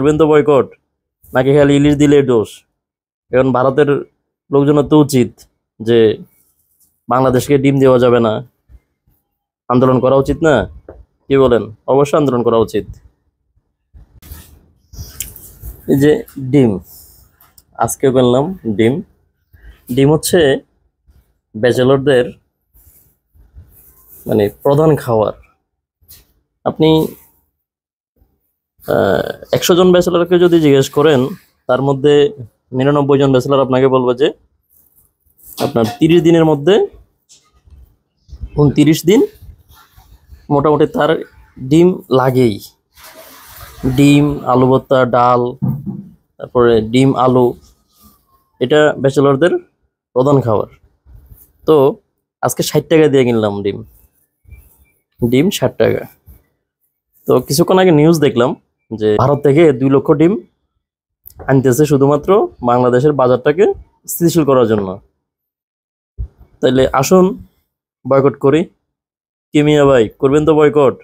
করবেন তো বয়কট, নাকি খালি ইলিশ দিলে দোষ? এখন ভারতের লোকজনের তো উচিত যে বাংলাদেশকে ডিম দেওয়া যাবে না, আন্দোলন করা উচিত না? কি বলেন? অবশ্যই আন্দোলন করা উচিত। এই যে ডিম, আজকে বললাম ডিম, ডিম হচ্ছে ব্যাচেলরদের মানে প্রধান খাবার। আপনি 100 জন ব্যাচেলরকে যদি জিজ্ঞেস করেন, তার মধ্যে 99 জন ব্যাচেলর আপনাকে বলবে যে আপনার 30 দিনের মধ্যে 29 দিন মোটামুটি তার ডিম লাগেই। ডিম, আলু ভর্তা, ডাল, তারপরে ডিম আলু, এটা ব্যাচেলরদের প্রধান খাবার। তো আজকে 60 টাকা দিয়ে কিনলাম ডিম, ডিম 60 টাকা। তো কিছুক্ষণ আগে নিউজ দেখলাম যে ভারত থেকে 2 লক্ষ ডিম আনতেছে শুধুমাত্র বাংলাদেশের বাজারটাকে স্থিতিশীল করার জন্য। তাইলে আসুন বয়কট করি। কি মিয়া ভাই, করবেন তো বয়কট?